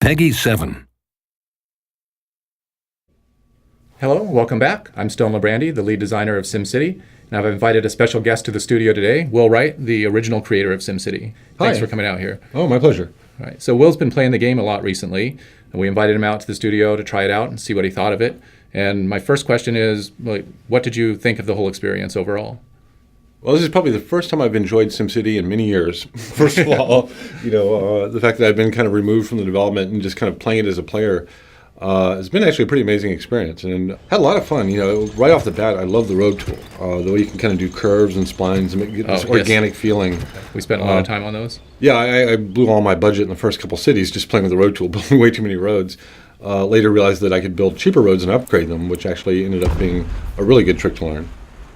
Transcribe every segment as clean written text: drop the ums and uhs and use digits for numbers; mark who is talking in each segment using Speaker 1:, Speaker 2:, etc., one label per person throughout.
Speaker 1: Peggy 7.
Speaker 2: Hello, welcome back. I'm Stone LeBrandy, the lead designer of SimCity, and I've invited a special guest to the studio today, Will Wright, the original creator of SimCity. Thanks
Speaker 3: Hi.
Speaker 2: for coming out here.
Speaker 3: Oh, my pleasure.
Speaker 2: All right, so Will's been playing the game a lot recently, and we invited him out to the studio to try it out and see what he thought of it. And my first question is, what did you think of the whole experience overall?
Speaker 3: Well, this is probably the first time I've enjoyed SimCity in many years. First of all, the fact that I've been kind of removed from the development and just kind of playing it as a player has been actually a pretty amazing experience, and had a lot of fun. Right off the bat, I love the road tool, the way you can kind of do curves and splines and get this organic feeling.
Speaker 2: We spent a lot of time on those.
Speaker 3: Yeah, I blew all my budget in the first couple cities just playing with the road tool, building way too many roads. Later realized that I could build cheaper roads and upgrade them, which actually ended up being a really good trick to learn.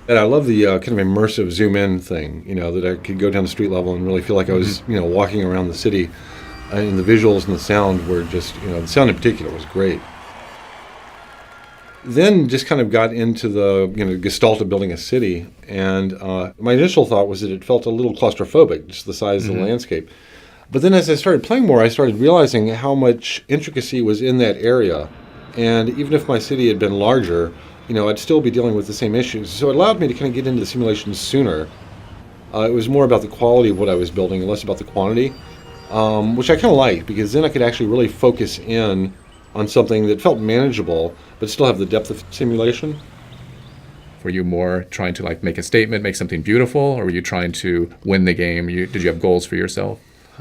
Speaker 3: And I love the kind of immersive zoom-in thing, that I could go down the street level and really feel like I was, walking around the city. And the visuals and the sound were just, the sound in particular was great. Then just kind of got into the, gestalt of building a city. And my initial thought was that it felt a little claustrophobic, just the size of the landscape. But then as I started playing more, I started realizing how much intricacy was in that area. And even if my city had been larger, I'd still be dealing with the same issues. So it allowed me to kind of get into the simulations sooner. It was more about the quality of what I was building and less about the quantity, which I kind of liked, because then I could actually really focus in on something that felt manageable, but still have the depth of simulation.
Speaker 2: Were you more trying to make a statement, make something beautiful, or were you trying to win the game? Did you have goals for yourself?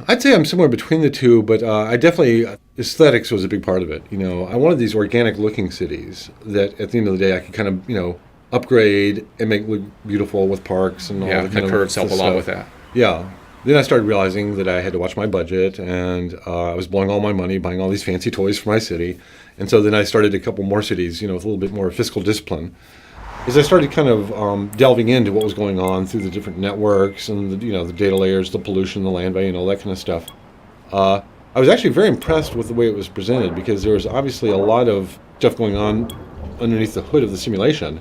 Speaker 3: I'd say I'm somewhere between the two, but I definitely, aesthetics was a big part of it. I wanted these organic looking cities that at the end of the day I could kind of, upgrade and make look beautiful with parks and all the kind of
Speaker 2: curves help a lot
Speaker 3: stuff.
Speaker 2: with that.
Speaker 3: Yeah. Then I started realizing that I had to watch my budget, and I was blowing all my money buying all these fancy toys for my city. And so then I started a couple more cities, with a little bit more fiscal discipline. As I started kind of delving into what was going on through the different networks and the data layers, the pollution, the land value, and all that kind of stuff, I was actually very impressed with the way it was presented, because there was obviously a lot of stuff going on underneath the hood of the simulation,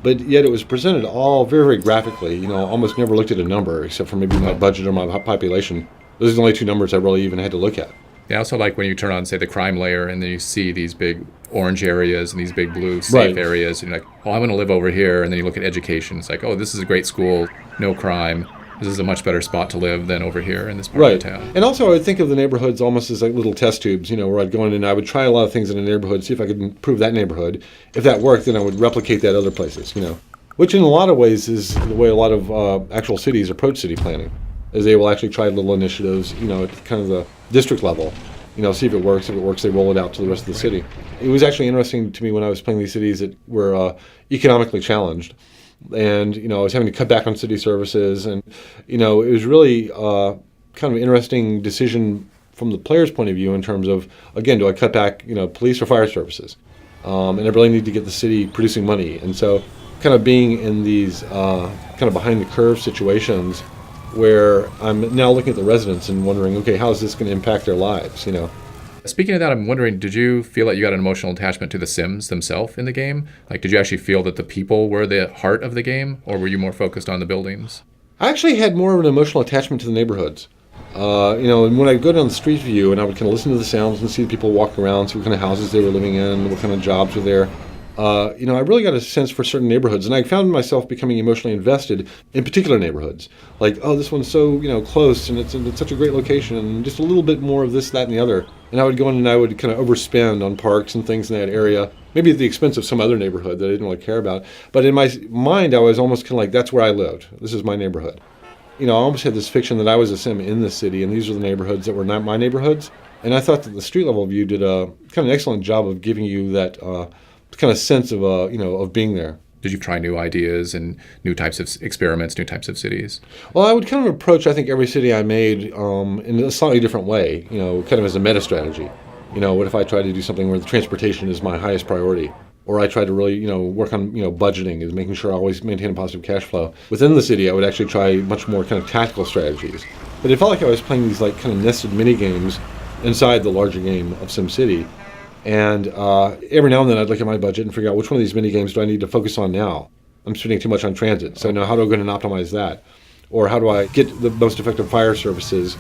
Speaker 3: but yet it was presented all very, very graphically. Almost never looked at a number except for maybe my budget or my population. Those are the only two numbers I really even had to look at.
Speaker 2: I also like when you turn on, say, the crime layer, and then you see these big orange areas and these big blue safe areas, and you're like, I want to live over here. And then you look at education. It's like, this is a great school, no crime. This is a much better spot to live than over here in this part of town.
Speaker 3: And also I would think of the neighborhoods almost as like little test tubes, where I'd go in and I would try a lot of things in a neighborhood, see if I could improve that neighborhood. If that worked, then I would replicate that other places, which in a lot of ways is the way a lot of actual cities approach city planning, is they will actually try little initiatives, at kind of the district level. See if it works. If it works, they roll it out to the rest of the city. It was actually interesting to me when I was playing these cities that were economically challenged. And, I was having to cut back on city services. And, it was really kind of an interesting decision from the player's point of view in terms of, again, do I cut back, police or fire services? And I really need to get the city producing money. And so kind of being in these kind of behind the curve situations where I'm now looking at the residents and wondering, okay, how is this going to impact their lives,
Speaker 2: Speaking of that, I'm wondering, did you feel that you got an emotional attachment to the Sims themselves in the game? Did you actually feel that the people were the heart of the game, or were you more focused on the buildings?
Speaker 3: I actually had more of an emotional attachment to the neighborhoods. And when I'd go down the street view and I would kind of listen to the sounds and see the people walk around, see what kind of houses they were living in, what kind of jobs were there, I really got a sense for certain neighborhoods, and I found myself becoming emotionally invested in particular neighborhoods. Like, this one's so, close, and it's in such a great location, and just a little bit more of this, that, and the other. And I would go in and I would kind of overspend on parks and things in that area, maybe at the expense of some other neighborhood that I didn't really care about. But in my mind, I was almost kind of like, that's where I lived. This is my neighborhood. I almost had this fiction that I was a Sim in the city, and these are the neighborhoods that were not my neighborhoods. And I thought that the street level view did a kind of an excellent job of giving you that kind of sense of of being there.
Speaker 2: Did you try new ideas and new types of experiments, new types of cities?
Speaker 3: Well, I would kind of approach, I think, every city I made in a slightly different way, kind of as a meta strategy. What if I try to do something where the transportation is my highest priority? Or I try to really, work on, budgeting, is making sure I always maintain a positive cash flow. Within the city, I would actually try much more kind of tactical strategies. But it felt like I was playing these kind of nested mini games inside the larger game of SimCity. And every now and then I'd look at my budget and figure out which one of these mini games do I need to focus on now. I'm spending too much on transit, so now how do I go and optimize that? Or how do I get the most effective fire services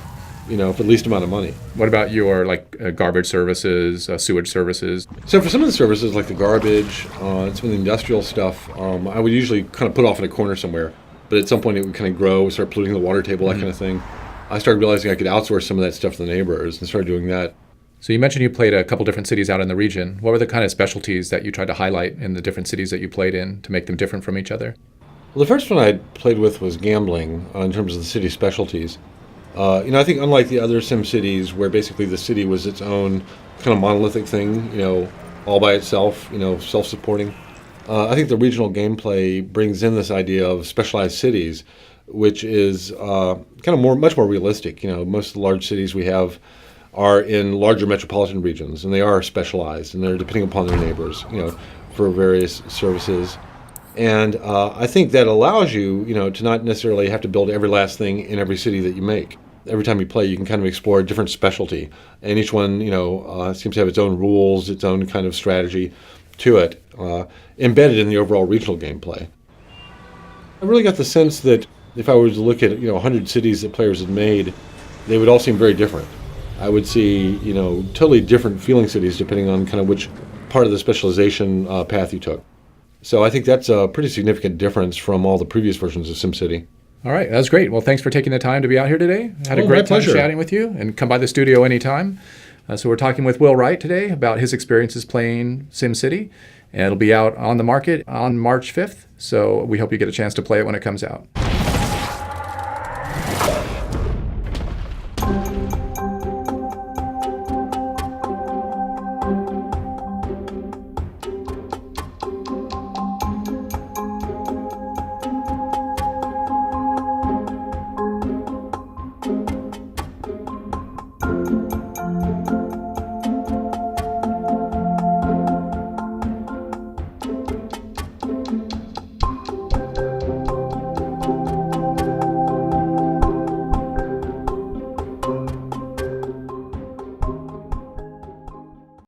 Speaker 3: for the least amount of money.
Speaker 2: What about your garbage services, sewage services?
Speaker 3: So for some of the services, like the garbage, some of the industrial stuff, I would usually kind of put off in a corner somewhere. But at some point, it would kind of grow, start polluting the water table, that kind of thing. I started realizing I could outsource some of that stuff to the neighbors and started doing that.
Speaker 2: So you mentioned you played a couple different cities out in the region. What were the kind of specialties that you tried to highlight in the different cities that you played in to make them different from each other?
Speaker 3: Well, the first one I played with was gambling in terms of the city specialties. I think unlike the other Sim cities where basically the city was its own kind of monolithic thing, all by itself, self-supporting, I think the regional gameplay brings in this idea of specialized cities, which is much more realistic. Most of the large cities we have are in larger metropolitan regions, and they are specialized, and they're depending upon their neighbors, for various services. And I think that allows you, to not necessarily have to build every last thing in every city that you make. Every time you play, you can kind of explore a different specialty, and each one, seems to have its own rules, its own kind of strategy to it, embedded in the overall regional gameplay. I really got the sense that if I were to look at 100 cities that players had made, they would all seem very different. I would see totally different feeling cities depending on kind of which part of the specialization path you took. So I think that's a pretty significant difference from all the previous versions of SimCity.
Speaker 2: All right, that was great. Well, thanks for taking the time to be out here today. Had a great time chatting with you, and come by the studio anytime. So we're talking with Will Wright today about his experiences playing SimCity, and it'll be out on the market on March 5th. So we hope you get a chance to play it when it comes out.